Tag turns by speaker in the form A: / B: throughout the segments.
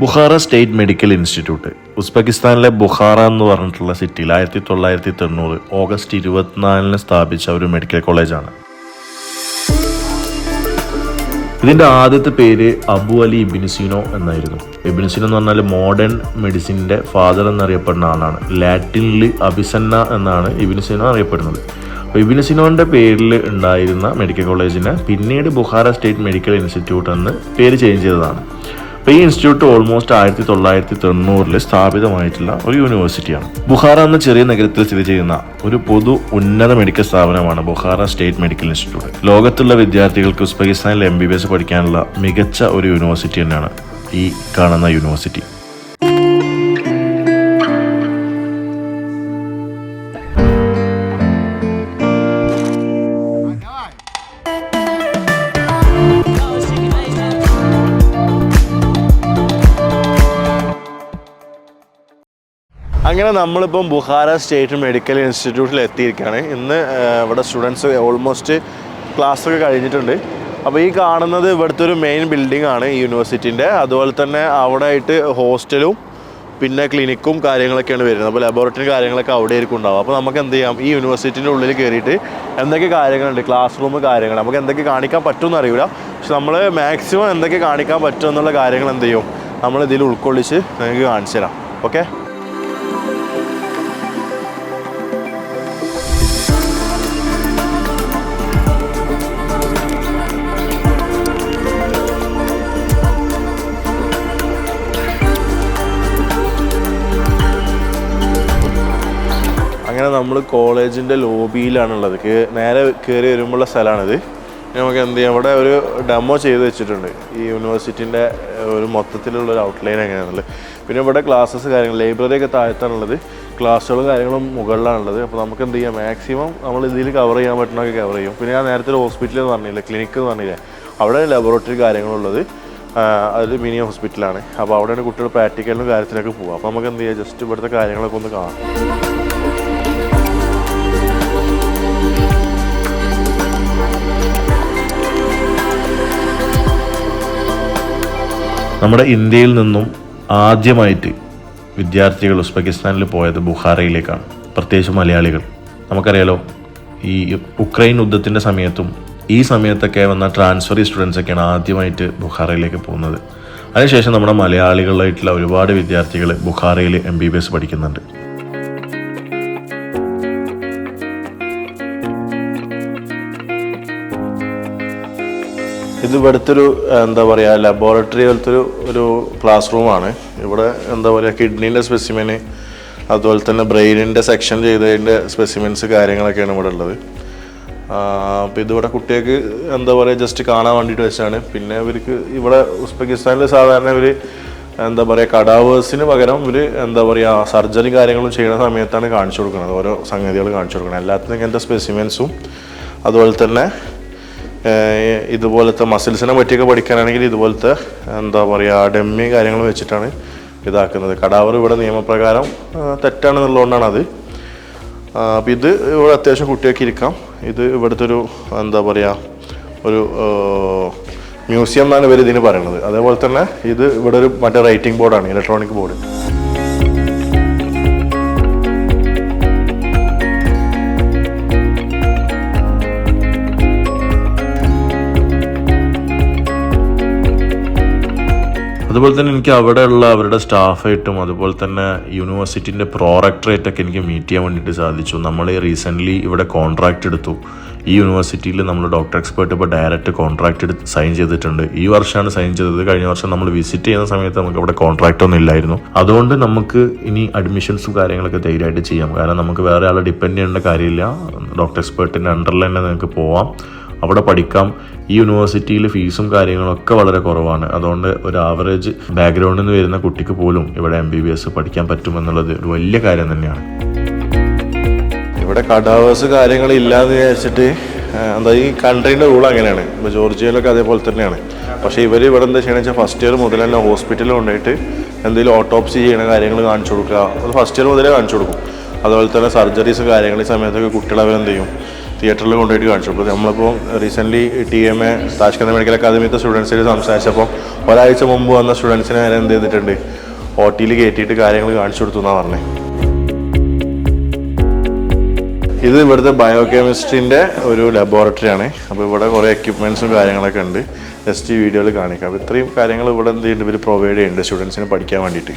A: Bukhara state medical institute ഉസ്ബെക്കിസ്ഥാനിലെ Bukhara എന്ന് പറഞ്ഞിട്ടുള്ള സിറ്റിയിൽ 1990 ഓഗസ്റ്റ് 24 സ്ഥാപിച്ച ഒരു മെഡിക്കൽ കോളേജാണ്. ഇതിൻ്റെ ആദ്യത്തെ പേര് അബു അലി ഇബ്നു സീനോ എന്നായിരുന്നു. ഇബ്നു സീനോ എന്ന് പറഞ്ഞാൽ മോഡേൺ മെഡിസിൻ്റെ ഫാദർ എന്നറിയപ്പെടുന്ന ആളാണ്. ലാറ്റിനിൽ അബിസന്ന എന്നാണ് ഇബ്നു സീനോ അറിയപ്പെടുന്നത്. അപ്പോൾ ഇബ്നു സീനോൻ്റെ പേരിൽ ഉണ്ടായിരുന്ന മെഡിക്കൽ കോളേജിനെ പിന്നീട് ബുഖാറ സ്റ്റേറ്റ് മെഡിക്കൽ ഇൻസ്റ്റിറ്റ്യൂട്ട് എന്ന് പേര് ചേഞ്ച് ചെയ്തതാണ്. അപ്പോൾ ഈ ഇൻസ്റ്റിറ്റ്യൂട്ട് ഓൾമോസ്റ്റ് 1990 സ്ഥാപിതമായിട്ടുള്ള ഒരു യൂണിവേഴ്സിറ്റിയാണ്. ബുഖാറ എന്ന ചെറിയ നഗരത്തിൽ സ്ഥിതി ചെയ്യുന്ന ഒരു പൊതു ഉന്നത മെഡിക്കൽ സ്ഥാപനമാണ് ബുഖാറ സ്റ്റേറ്റ് മെഡിക്കൽ ഇൻസ്റ്റിറ്റ്യൂട്ട്. ലോകത്തുള്ള വിദ്യാർത്ഥികൾക്ക് ഉസ്ബെക്കിസ്ഥാനിൽ MBBS പഠിക്കാനുള്ള മികച്ച ഒരു യൂണിവേഴ്സിറ്റി തന്നെയാണ് ഈ കാണുന്ന യൂണിവേഴ്സിറ്റി. അങ്ങനെ നമ്മളിപ്പം ബുഖാറ സ്റ്റേറ്റ് മെഡിക്കൽ ഇൻസ്റ്റിറ്റ്യൂട്ടിൽ എത്തിയിരിക്കുകയാണ്. ഇന്ന് ഇവിടെ സ്റ്റുഡൻസ് ഓൾമോസ്റ്റ് ക്ലാസ്സൊക്കെ കഴിഞ്ഞിട്ടുണ്ട്. അപ്പോൾ ഈ കാണുന്നത് ഇവിടുത്തെ ഒരു മെയിൻ ബിൽഡിംഗ് ആണ് ഈ യൂണിവേഴ്സിറ്റിൻ്റെ. അതുപോലെ തന്നെ അവിടെ ആയിട്ട് ഹോസ്റ്റലും പിന്നെ ക്ലിനിക്കും കാര്യങ്ങളൊക്കെയാണ് വരുന്നത്. അപ്പോൾ ലബോറട്ടറി കാര്യങ്ങളൊക്കെ അവിടെ ആയിരിക്കും ഉണ്ടാവും. അപ്പോൾ നമുക്ക് എന്ത് ചെയ്യാം, ഈ യൂണിവേഴ്സിറ്റിൻ്റെ ഉള്ളിൽ കയറിയിട്ട് എന്തൊക്കെ കാര്യങ്ങളുണ്ട്, ക്ലാസ് റൂം കാര്യങ്ങൾ നമുക്ക് എന്തൊക്കെ കാണിക്കാൻ പറ്റുമെന്ന് അറിയില്ല. പക്ഷെ നമ്മൾ മാക്സിമം എന്തൊക്കെ കാണിക്കാൻ പറ്റും എന്നുള്ള കാര്യങ്ങൾ എന്ത് ചെയ്യും, നമ്മൾ ഇതിൽ ഉൾക്കൊള്ളിച്ച് നിങ്ങൾക്ക് കാണിച്ചു തരാം. ഓക്കെ. അങ്ങനെ നമ്മൾ കോളേജിൻ്റെ ലോബിയിലാണുള്ളത്. നേരെ കയറി വരുമ്പോഴുള്ള സ്ഥലമാണിത്. നമുക്ക് എന്ത് ചെയ്യാം, ഇവിടെ ഒരു ഡെമോ ചെയ്ത് വെച്ചിട്ടുണ്ട് ഈ യൂണിവേഴ്സിറ്റിൻ്റെ ഒരു മൊത്തത്തിലുള്ളൊരു ഔട്ട്ലൈൻ എങ്ങനെയാണുള്ളത്. പിന്നെ ഇവിടെ ക്ലാസ്സസ് കാര്യങ്ങൾ, ലൈബ്രറിയൊക്കെ താഴത്താണുള്ളത്, ക്ലാസ്സുകളും കാര്യങ്ങളും മുകളിലാണുള്ളത്. അപ്പോൾ നമുക്ക് എന്ത് ചെയ്യാം, മാക്സിമം നമ്മൾ ഇതിൽ കവർ ചെയ്യാൻ പറ്റുന്നതൊക്കെ കവർ ചെയ്യും. പിന്നെ ഞാൻ നേരത്തെ ഒരു ഹോസ്പിറ്റൽ എന്ന് പറഞ്ഞില്ലേ, ക്ലിനിക്ക് എന്ന് പറഞ്ഞില്ലേ, അവിടെ ലബോറട്ടറി കാര്യങ്ങളുള്ളത്. അതിൽ മിനി ഹോസ്പിറ്റലാണ്. അപ്പോൾ അവിടെയാണ് കുട്ടികൾ പ്രാക്ടിക്കലിനും കാര്യത്തിനൊക്കെ പോകുക. അപ്പോൾ നമുക്ക് എന്ത് ചെയ്യാം, ജസ്റ്റ് ഇവിടുത്തെ കാര്യങ്ങളൊക്കെ ഒന്ന് കാണാം. നമ്മുടെ ഇന്ത്യയിൽ നിന്നും ആദ്യമായിട്ട് വിദ്യാർത്ഥികൾ ഉസ്ബെക്കിസ്ഥാനിൽ പോയത് ബുഖാറയിലേക്കാണ്, പ്രത്യേകിച്ച് മലയാളികൾ. നമുക്കറിയാലോ, ഈ ഉക്രൈൻ യുദ്ധത്തിൻ്റെ സമയത്തും ഈ സമയത്തൊക്കെ വന്ന ട്രാൻസ്ഫറി സ്റ്റുഡൻസൊക്കെയാണ് ആദ്യമായിട്ട് ബുഖാറയിലേക്ക് പോകുന്നത്. അതിനുശേഷം നമ്മുടെ മലയാളികളായിട്ടുള്ള ഒരുപാട് വിദ്യാർത്ഥികൾ ബുഖാറയിൽ MBBS പഠിക്കുന്നുണ്ട്. ഇത് ഇവിടുത്തെ ഒരു എന്താ പറയുക, ലബോറട്ടറി പോലത്തെ ഒരു ക്ലാസ് റൂമാണ്. ഇവിടെ എന്താ പറയുക, കിഡ്നീൻ്റെ സ്പെസിമെന്, അതുപോലെ തന്നെ ബ്രെയിനിൻ്റെ സെക്ഷൻ ചെയ്തതിൻ്റെ സ്പെസിമെൻസ് കാര്യങ്ങളൊക്കെയാണ് ഇവിടെ ഉള്ളത്. അപ്പോൾ ഇതിവിടെ കുട്ടികൾക്ക് എന്താ പറയുക, ജസ്റ്റ് കാണാൻ വേണ്ടിയിട്ട് വെച്ചാണ്. പിന്നെ ഇവർക്ക് ഇവിടെ ഉസ്ബെക്കിസ്ഥാനിൽ സാധാരണ ഇവർ എന്താ പറയുക, കടാവേഴ്സിന് പകരം ഇവർ എന്താ പറയുക, സർജറി കാര്യങ്ങളും ചെയ്യുന്ന സമയത്താണ് കാണിച്ചു കൊടുക്കുന്നത്, ഓരോ സംഗതികൾ കാണിച്ചു കൊടുക്കുന്നത്. എല്ലാത്തിനും ഇങ്ങനത്തെ സ്പെസിമെൻസും അതുപോലെ തന്നെ ഇതുപോലത്തെ മസിൽസിനെ പറ്റിയൊക്കെ പഠിക്കാനാണെങ്കിൽ ഇതുപോലത്തെ എന്താ പറയുക, ഡമ്മി കാര്യങ്ങൾ വെച്ചിട്ടാണ് ഇതാക്കുന്നത്. കടാവർ ഇവിടെ നിയമപ്രകാരം തെറ്റാണെന്നുള്ളതുകൊണ്ടാണ് അത്. അപ്പോൾ ഇത് ഇവിടെ അത്യാവശ്യം കുട്ടികൾക്ക് ഇരിക്കാം. ഇത് ഇവിടുത്തെ ഒരു എന്താ പറയുക, ഒരു മ്യൂസിയം എന്നാണ് ഇവർ ഇതിന് പറയുന്നത്. അതേപോലെ തന്നെ ഇത് ഇവിടെ ഒരു മറ്റേ റൈറ്റിംഗ് ബോർഡാണ്, ഇലക്ട്രോണിക് ബോർഡ്. അതുപോലെ തന്നെ എനിക്ക് അവിടെയുള്ള അവരുടെ സ്റ്റാഫായിട്ടും അതുപോലെ തന്നെ യൂണിവേഴ്സിറ്റിൻ്റെ പ്രോറക്ടറേറ്റൊക്കെ എനിക്ക് മീറ്റ് ചെയ്യാൻ വേണ്ടിയിട്ട് സാധിച്ചു. നമ്മൾ റീസെൻ്റ്ലി ഇവിടെ കോൺട്രാക്റ്റ് എടുത്തു. ഈ യൂണിവേഴ്സിറ്റിയിൽ നമ്മൾ ഡോക്ടർ എക്സ്പേർട്ട് ഇപ്പോൾ ഡയറക്റ്റ് കോൺട്രാക്റ്റ് എടുത്ത് സൈൻ ചെയ്തിട്ടുണ്ട്. ഈ വർഷമാണ് സൈൻ ചെയ്തത്. കഴിഞ്ഞ വർഷം നമ്മൾ വിസിറ്റ് ചെയ്യുന്ന സമയത്ത് നമുക്ക് അവിടെ കോൺട്രാക്റ്റ് ഒന്നും ഇല്ലായിരുന്നു. അതുകൊണ്ട് നമുക്ക് ഇനി അഡ്മിഷൻസും കാര്യങ്ങളൊക്കെ ധൈര്യമായിട്ട് ചെയ്യാം. കാരണം നമുക്ക് വേറെ ആളെ ഡിപ്പെൻഡ് ചെയ്യേണ്ട കാര്യമില്ല. ഡോക്ടർ എക്സ്പേർട്ടിൻ്റെ അണ്ടറിൽ തന്നെ നിങ്ങൾക്ക് പോവാം, അവിടെ പഠിക്കാം. ഈ യൂണിവേഴ്സിറ്റിയിൽ ഫീസും കാര്യങ്ങളൊക്കെ വളരെ കുറവാണ്. അതുകൊണ്ട് ഒരു ആവറേജ് ബാക്ക്ഗ്രൗണ്ടിൽ നിന്ന് വരുന്ന കുട്ടിക്ക് പോലും ഇവിടെ MBBS പഠിക്കാൻ പറ്റുമെന്നുള്ളത് ഒരു വലിയ കാര്യം തന്നെയാണ്. ഇവിടെ കടാവേഴ്സ് കാര്യങ്ങളില്ലാന്ന് വിചാരിച്ചിട്ട് എന്താ, ഈ കൺട്രീൻ്റെ റൂൾ അങ്ങനെയാണ്. ഇപ്പോൾ ജോർജിയയിലൊക്കെ അതേപോലെ തന്നെയാണ്. പക്ഷേ ഇവർ ഇവിടെ എന്താ ചെയ്യണമെന്ന് വെച്ചാൽ ഫസ്റ്റ് ഇയർ മുതൽ തന്നെ ഹോസ്പിറ്റലിൽ കൊണ്ടുപോയിട്ട് എന്തെങ്കിലും ഓട്ടോപ്സി ചെയ്യുന്ന കാര്യങ്ങൾ കാണിച്ചു കൊടുക്കുക. അത് ഫസ്റ്റ് ഇയർ മുതലേ കാണിച്ചു കൊടുക്കും. അതുപോലെ തന്നെ സർജറീസ് കാര്യങ്ങൾ ഈ സമയത്തൊക്കെ കുട്ടികൾ അവരെന്ത് ചെയ്യും, തിയേറ്ററിൽ കൊണ്ടുപോയിട്ട് കാണിച്ചു. അപ്പോൾ നമ്മളിപ്പോൾ റീസെൻ്റ്ലി TMA താഷ്കന്ത് മെഡിക്കൽ അക്കാദമിത്തെ സ്റ്റുഡൻസിൽ സംസാരിച്ചപ്പോൾ ഒരാഴ്ച മുമ്പ് വന്ന സ്റ്റുഡൻസിനെ വരെ എന്ത് ചെയ്തിട്ടുണ്ട്, OT കയറ്റിയിട്ട് കാര്യങ്ങൾ കാണിച്ചു കൊടുത്തു എന്നാണ് പറഞ്ഞത്. ഇത് ഇവിടുത്തെ ബയോകെമിസ്ട്രീൻ്റെ ഒരു ലബോറട്ടറിയാണ്. അപ്പോൾ ഇവിടെ കുറേ എക്യുപ്മെൻറ്റ്സും കാര്യങ്ങളൊക്കെ ഉണ്ട്. ജസ്റ്റ് ഈ വീഡിയോയിൽ കാണിക്കാം. അപ്പോൾ ഇത്രയും കാര്യങ്ങൾ ഇവിടെ എന്ത് ചെയ്യുന്നുണ്ട്, ഇവർ പ്രൊവൈഡ് ചെയ്യുന്നുണ്ട് സ്റ്റുഡൻസിന് പഠിക്കാൻ വേണ്ടിയിട്ട്.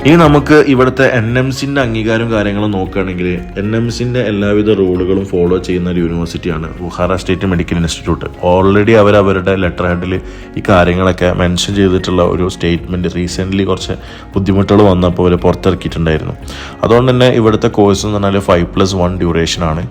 A: ഇനി നമുക്ക് ഇവിടുത്തെ NMCൻ്റെ അംഗീകാരവും കാര്യങ്ങളും നോക്കുകയാണെങ്കിൽ NMCൻ്റെ എല്ലാവിധ റൂളുകളും ഫോളോ ചെയ്യുന്ന ഒരു യൂണിവേഴ്സിറ്റിയാണ് Bukhara state medical institute. Already അവരുടെ ലെറ്റർ ഹെഡിൽ ഈ കാര്യങ്ങളൊക്കെ മെൻഷൻ ചെയ്തിട്ടുള്ള ഒരു സ്റ്റേറ്റ്മെൻറ്റ് റീസെൻ്റ്ലി കുറച്ച് ബുദ്ധിമുട്ടുകൾ വന്നപ്പോൾ അവർ പുറത്തിറക്കിയിട്ടുണ്ടായിരുന്നു. അതുകൊണ്ട് തന്നെ ഇവിടുത്തെ കോഴ്സ് എന്ന് പറഞ്ഞാൽ 5+1 ഡ്യൂറേഷനാണ്.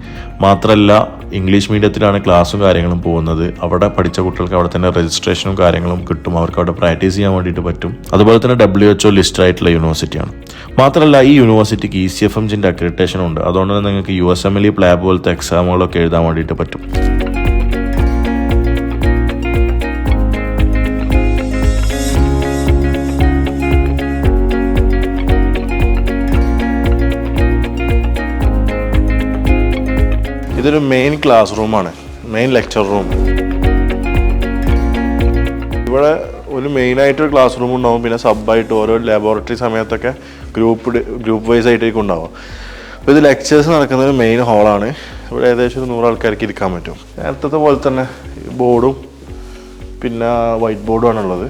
A: മാത്രമല്ല ഇംഗ്ലീഷ് മീഡിയത്തിലാണ് ക്ലാസ്സും കാര്യങ്ങളും പോകുന്നത്. അവിടെ പഠിച്ച കുട്ടികൾക്ക് അവിടെ തന്നെ രജിസ്ട്രേഷനും കാര്യങ്ങളും കിട്ടും. അവർക്ക് അവിടെ പ്രാക്ടീസ് ചെയ്യാൻ വേണ്ടിയിട്ട് പറ്റും. അതുപോലെ തന്നെ WHO ലിസ്റ്റ് ആയിട്ടുള്ള യൂണിവേഴ്സിറ്റിയാണ്. മാത്രമല്ല ഈ യൂണിവേഴ്സിറ്റിക്ക് ECFMGൻ്റെ അക്രഡിറ്റേഷനും ഉണ്ട്. അതുകൊണ്ട് തന്നെ നിങ്ങൾക്ക് USMLE പ്ലാബ് പോലത്തെ എക്സാമുകളൊക്കെ എഴുതാൻ വേണ്ടിയിട്ട് പറ്റും. ഇതൊരു മെയിൻ ക്ലാസ് റൂമാണ്, മെയിൻ ലെക്ചർ റൂം. ഇവിടെ ഒരു മെയിനായിട്ടൊരു ക്ലാസ് റൂം ഉണ്ടാവും. പിന്നെ സബായിട്ട് ഓരോ ലാബോറട്ടറി സമയത്തൊക്കെ ഗ്രൂപ്പ് വൈസ് ആയിട്ടേക്കും ഉണ്ടാവും. അപ്പോൾ ഇത് ലെക്ചേഴ്സ് നടക്കുന്ന ഒരു മെയിൻ ഹാളാണ്. ഇവിടെ ഏകദേശം ഒരു 100 ആൾക്കാർക്ക് ഇരിക്കാൻ പറ്റും. നേരത്തെ പോലെ തന്നെ ബോർഡും പിന്നെ വൈറ്റ് ബോർഡും ആണുള്ളത്.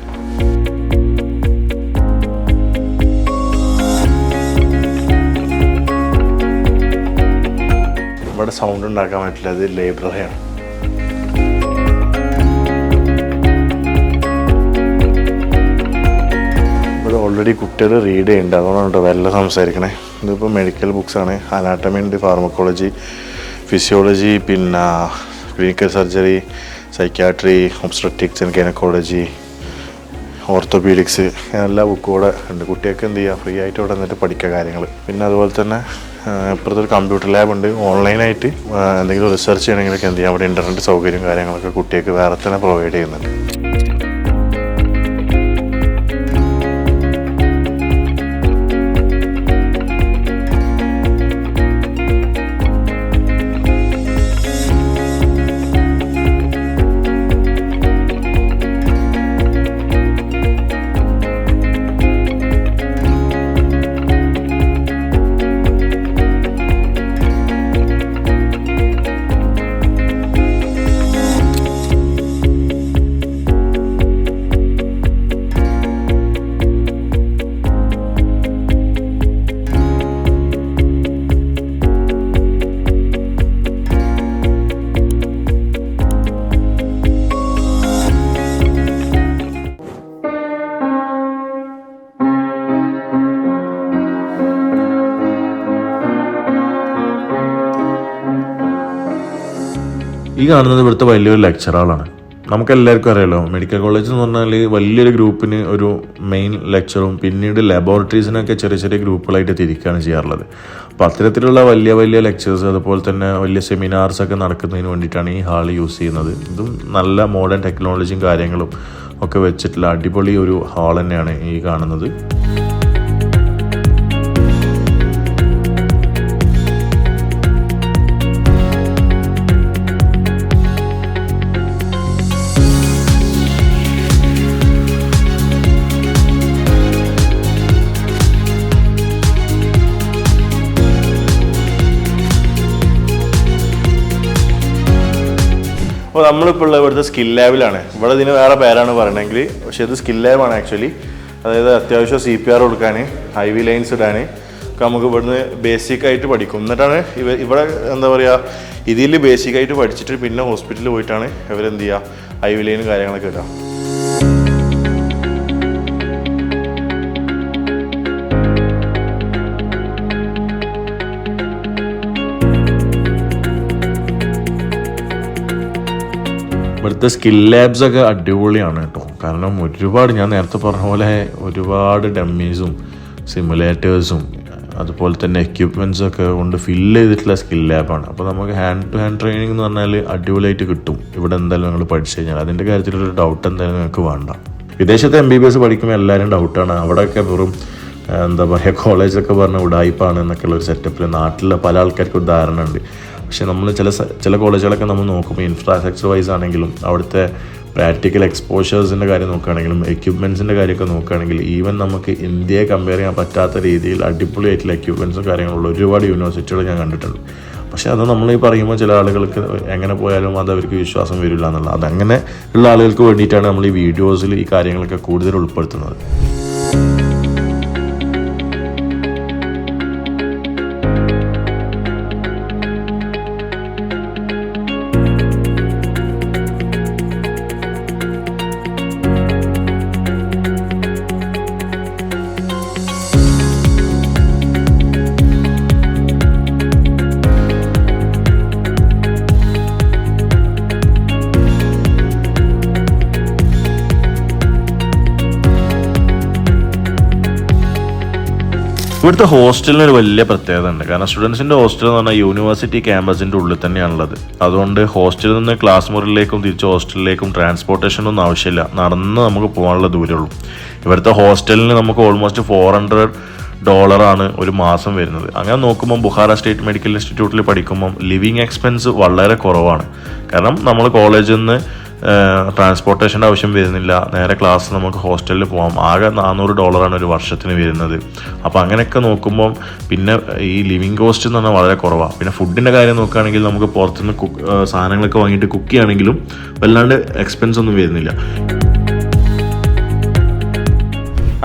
A: ഇവിടെ സൗണ്ട് ഉണ്ടാക്കാൻ പറ്റില്ല. അത് ലൈബ്രറിയാണ്. ഇവിടെ ഓൾറെഡി കുട്ടികൾ റീഡ് ചെയ്യുന്നുണ്ട്. അതുകൊണ്ടാണ് കേട്ടോ വെല്ല സംസാരിക്കണേ. ഇതിപ്പോൾ മെഡിക്കൽ ബുക്സാണ്. അനാട്ടമി ഉണ്ട്, ഫാർമക്കോളജി, ഫിസിയോളജി, പിന്നെ clinical surgery, psychiatry, obstetrics and gynaecology, orthopaedics, എല്ലാ ബുക്കും കൂടെ ഉണ്ട്. കുട്ടികൾക്ക് എന്ത് ചെയ്യുക, ഫ്രീ ആയിട്ട് ഇവിടെ നിന്നിട്ട് പഠിക്കുക കാര്യങ്ങൾ. പിന്നെ അതുപോലെ തന്നെ ഇപ്പോഴത്തെ ഒരു കമ്പ്യൂട്ടർ ലാബ് ഉണ്ട്. ഓൺലൈനായിട്ട് എന്തെങ്കിലും റിസർച്ച് ചെയ്യണമെങ്കിലൊക്കെ എന്ത് ചെയ്യാം, അവിടെ ഇൻ്റർനെറ്റ് സൗകര്യം കാര്യങ്ങളൊക്കെ കുട്ടികൾക്ക് വേറെ തന്നെ പ്രൊവൈഡ് ചെയ്യുന്നുണ്ട്. ഈ കാണുന്നത് ഇവിടുത്തെ വലിയൊരു ലെക്ചർ ഹാളാണ്. നമുക്കെല്ലാവർക്കും അറിയാലോ, മെഡിക്കൽ കോളേജ് എന്ന് പറഞ്ഞാൽ വലിയൊരു ഗ്രൂപ്പിന് ഒരു മെയിൻ ലെക്ചറും പിന്നീട് ലബോറട്ടറീസിനൊക്കെ ചെറിയ ചെറിയ ഗ്രൂപ്പുകളായിട്ട് തിരിക്കുകയാണ് ചെയ്യാറുള്ളത്. അപ്പോൾ അത്തരത്തിലുള്ള വലിയ വലിയ ലെക്ചേഴ്സ് അതുപോലെ തന്നെ വലിയ സെമിനാർസൊക്കെ നടക്കുന്നതിന് വേണ്ടിയിട്ടാണ് ഈ ഹാൾ യൂസ് ചെയ്യുന്നത്. ഇതും നല്ല മോഡേൺ ടെക്നോളജിയും കാര്യങ്ങളും ഒക്കെ വെച്ചിട്ടുള്ള അടിപൊളി ഒരു ഹാൾ തന്നെയാണ് ഈ കാണുന്നത്. അപ്പോൾ നമ്മളിപ്പോൾ ഉള്ള ഇവിടുത്തെ സ്കിൽ ലാബിലാണ്. ഇവിടെ ഇതിന് വേറെ പേരാണ് പറയണമെങ്കിൽ, പക്ഷേ ഇത് സ്കിൽ ലാബാണ് ആക്ച്വലി. അതായത് അത്യാവശ്യം CPR കൊടുക്കാൻ, IV ലൈൻസ് ഇടാൻ ഒക്കെ നമുക്ക് ഇവിടുന്ന് ബേസിക്കായിട്ട് പഠിക്കും. എന്നിട്ടാണ് ഇവിടെ എന്താ പറയുക, ഇതിൽ ബേസിക്കായിട്ട് പഠിച്ചിട്ട് പിന്നെ ഹോസ്പിറ്റലിൽ പോയിട്ടാണ് ഇവരെന്ത് ചെയ്യുക, IV ലൈനും കാര്യങ്ങളൊക്കെ ഇടുക. ഇവിടുത്തെ സ്കിൽ ലാബ്സൊക്കെ അടിപൊളിയാണ് കേട്ടോ. കാരണം ഒരുപാട്, ഞാൻ നേരത്തെ പറഞ്ഞ പോലെ ഒരുപാട് ഡമ്മീസും സിമുലേറ്റേഴ്സും അതുപോലെ തന്നെ എക്യുപ്മെൻറ്റ്സൊക്കെ കൊണ്ട് ഫില്ല് ചെയ്തിട്ടുള്ള സ്കിൽ ലാബാണ്. അപ്പോൾ നമുക്ക് ഹാൻഡ് ടു ഹാൻഡ് ട്രെയിനിങ് എന്ന് പറഞ്ഞാൽ അടിപൊളിയായിട്ട് കിട്ടും ഇവിടെ എന്തായാലും നിങ്ങൾ പഠിച്ചു കഴിഞ്ഞാൽ. അതിൻ്റെ കാര്യത്തിലൊരു ഡൗട്ട് എന്തായാലും നിങ്ങൾക്ക് വേണ്ട. വിദേശത്തെ MBBS പഠിക്കുമ്പോൾ എല്ലാവരും ഡൗട്ടാണ്. അവിടെയൊക്കെ വെറും എന്താ പറയുക കോളേജൊക്കെ പറഞ്ഞ ഉടായ്പാണ് എന്നൊക്കെയുള്ള ഒരു സെറ്റപ്പിൽ നാട്ടിലെ പല ആൾക്കാർക്കും ഉദാഹരണം ഉണ്ട്. പക്ഷേ നമ്മൾ ചില കോളേജുകളൊക്കെ നമ്മൾ നോക്കുമ്പോൾ ഇൻഫ്രാസ്ട്രക്ചർ വൈസ് ആണെങ്കിലും അവിടുത്തെ പ്രാക്ടിക്കൽ എക്സ്പോഷേഴ്സിൻ്റെ കാര്യം നോക്കുകയാണെങ്കിലും എക്യുപ്മെൻറ്റ്സിൻ്റെ കാര്യമൊക്കെ നോക്കുകയാണെങ്കിൽ ഈവൻ നമുക്ക് ഇന്ത്യയെ കമ്പയർ ചെയ്യാൻ പറ്റാത്ത രീതിയിൽ അടിപൊളിയായിട്ടുള്ള എക്യുപ്മെൻറ്റ്സും കാര്യങ്ങളുള്ള ഒരുപാട് യൂണിവേഴ്സിറ്റികൾ ഞാൻ കണ്ടിട്ടുണ്ട്. പക്ഷേ അത് നമ്മൾ ഈ പറയുമ്പോൾ ചില ആളുകൾക്ക് എങ്ങനെ പോയാലും അത് അവർക്ക് വിശ്വാസം വരില്ല എന്നുള്ളത്. അതങ്ങനെ ഉള്ള ആളുകൾക്ക് വേണ്ടിയിട്ടാണ് നമ്മൾ ഈ വീഡിയോസിൽ ഈ കാര്യങ്ങളൊക്കെ കൂടുതൽ ഉൾപ്പെടുത്തുന്നത്. ഇവിടുത്തെ ഹോസ്റ്റലിന് ഒരു വലിയ പ്രത്യേകത ഉണ്ട്. കാരണം സ്റ്റുഡൻസിൻ്റെ ഹോസ്റ്റൽ എന്ന് പറഞ്ഞാൽ യൂണിവേഴ്സിറ്റി ക്യാമ്പസിൻ്റെ ഉള്ളിൽ തന്നെയാണുള്ളത്. അതുകൊണ്ട് ഹോസ്റ്റലിൽ നിന്ന് ക്ലാസ് മുറിയിലേക്കും തിരിച്ച് ഹോസ്റ്റലിലേക്കും ട്രാൻസ്പോർട്ടേഷനൊന്നും ആവശ്യമില്ല, നടന്ന് നമുക്ക് പോകാനുള്ള ദൂരമുള്ളൂ. ഇവിടുത്തെ ഹോസ്റ്റലിന് നമുക്ക് ഓൾമോസ്റ്റ് $400 ഒരു മാസം വരുന്നത്. അങ്ങനെ നോക്കുമ്പോൾ ബുഖാറ സ്റ്റേറ്റ് മെഡിക്കൽ ഇൻസ്റ്റിറ്റ്യൂട്ടിൽ പഠിക്കുമ്പം ലിവിങ് എക്സ്പെൻസ് വളരെ കുറവാണ്. കാരണം നമ്മൾ കോളേജിൽ നിന്ന് ട്രാൻസ്പോർട്ടേഷൻ്റെ ആവശ്യം വരുന്നില്ല, നേരെ ക്ലാസ് നമുക്ക് ഹോസ്റ്റലിൽ പോകാം. ആകെ $400 ഒരു വർഷത്തിന് വരുന്നത്. അപ്പോൾ അങ്ങനെയൊക്കെ നോക്കുമ്പം പിന്നെ ഈ ലിവിങ് കോസ്റ്റ് എന്ന് പറഞ്ഞാൽ വളരെ കുറവാണ്. പിന്നെ ഫുഡിൻ്റെ കാര്യം നോക്കുകയാണെങ്കിൽ നമുക്ക് പുറത്തുനിന്ന് സാധനങ്ങളൊക്കെ വാങ്ങിയിട്ട് കുക്ക് ചെയ്യുകയാണെങ്കിലും വല്ലാണ്ട് എക്സ്പെൻസ് ഒന്നും വരുന്നില്ല.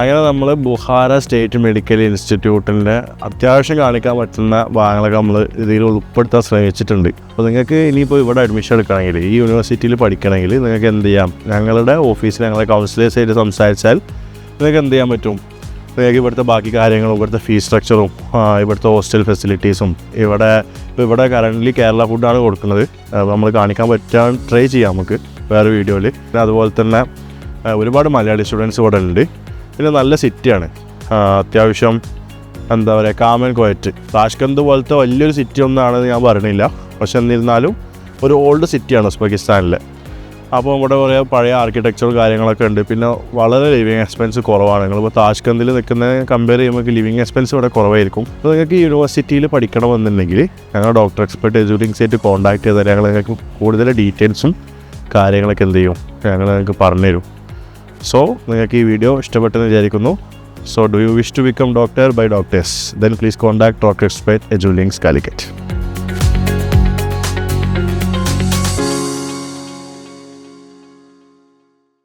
B: അങ്ങനെ നമ്മൾ ബുഖാറ സ്റ്റേറ്റ് മെഡിക്കൽ ഇൻസ്റ്റിറ്റ്യൂട്ടിൻ്റെ അത്യാവശ്യം കാണിക്കാൻ പറ്റുന്ന ഭാഗങ്ങളൊക്കെ നമ്മൾ ഇതിൽ ഉൾപ്പെടുത്താൻ ശ്രമിച്ചിട്ടുണ്ട്. അപ്പോൾ നിങ്ങൾക്ക് ഇനിയിപ്പോൾ ഇവിടെ അഡ്മിഷൻ എടുക്കണമെങ്കിൽ, ഈ യൂണിവേഴ്സിറ്റിയിൽ പഠിക്കണമെങ്കിൽ നിങ്ങൾക്ക് എന്ത് ചെയ്യാം, ഞങ്ങളുടെ ഓഫീസിൽ ഞങ്ങളെ കൗൺസിലേഴ്സായിട്ട് സംസാരിച്ചാൽ നിങ്ങൾക്ക് എന്ത് ചെയ്യാൻ പറ്റും, നിങ്ങൾക്ക് ഇവിടുത്തെ ബാക്കി കാര്യങ്ങളും ഇവിടുത്തെ ഫീസ് സ്ട്രക്ചറും ഇവിടുത്തെ ഹോസ്റ്റൽ ഫെസിലിറ്റീസും ഇവിടെ കറൻ്റ്ലി കേരള ഫുഡാണ് കൊടുക്കുന്നത്. നമ്മൾ കാണിക്കാൻ പറ്റാൻ ട്രൈ ചെയ്യാം നമുക്ക് വേറെ വീഡിയോയിൽ. പിന്നെ അതുപോലെ തന്നെ ഒരുപാട് മലയാളി സ്റ്റുഡൻസ് ഇവിടെ ഉണ്ട്. പിന്നെ നല്ല സിറ്റിയാണ്, അത്യാവശ്യം എന്താ പറയുക, കാം ആൻഡ് ക്വയറ്റ്. താഷ്കന്ത് പോലത്തെ വലിയൊരു സിറ്റി ഒന്നാണെന്ന് ഞാൻ പറയണില്ല, പക്ഷെ എന്നിരുന്നാലും ഒരു ഓൾഡ് സിറ്റിയാണ് ഉസ്ബെക്കിസ്ഥാനിൽ. അപ്പോൾ ഇവിടെ കുറേ പഴയ ആർക്കിടെക്ചർ കാര്യങ്ങളൊക്കെ ഉണ്ട്. പിന്നെ വളരെ ലിവിങ് എക്സ്പെൻസ് കുറവാണ്. നിങ്ങളിപ്പോൾ താഷ്കന്തിൽ നിൽക്കുന്ന കമ്പയർ ചെയ്യുമ്പോൾ ലിവിങ് എക്സ്പെൻസ് ഇവിടെ കുറവായിരിക്കും. അപ്പോൾ നിങ്ങൾക്ക് ഈ യൂണിവേഴ്സിറ്റിയിൽ പഠിക്കണമെന്നുണ്ടെങ്കിൽ ഞങ്ങൾ ഡോക്ടർ എക്സ്പെർട്ട് എഡ്യൂലിങ്സ് ആയിട്ട് കോൺടാക്ട് ചെയ്താൽ ഞങ്ങൾ നിങ്ങൾക്ക് കൂടുതൽ ഡീറ്റെയിൽസും കാര്യങ്ങളൊക്കെ എന്ത് ചെയ്യും, ഞങ്ങൾ നിങ്ങൾക്ക് പറഞ്ഞുതരും. സോ നിങ്ങൾക്ക് ഈ വീഡിയോ ഇഷ്ടപ്പെട്ടെന്ന് വിചാരിക്കുന്നു. So do you wish to become doctor by doctors, then please contact Dr. Expert Edu Links Calicut.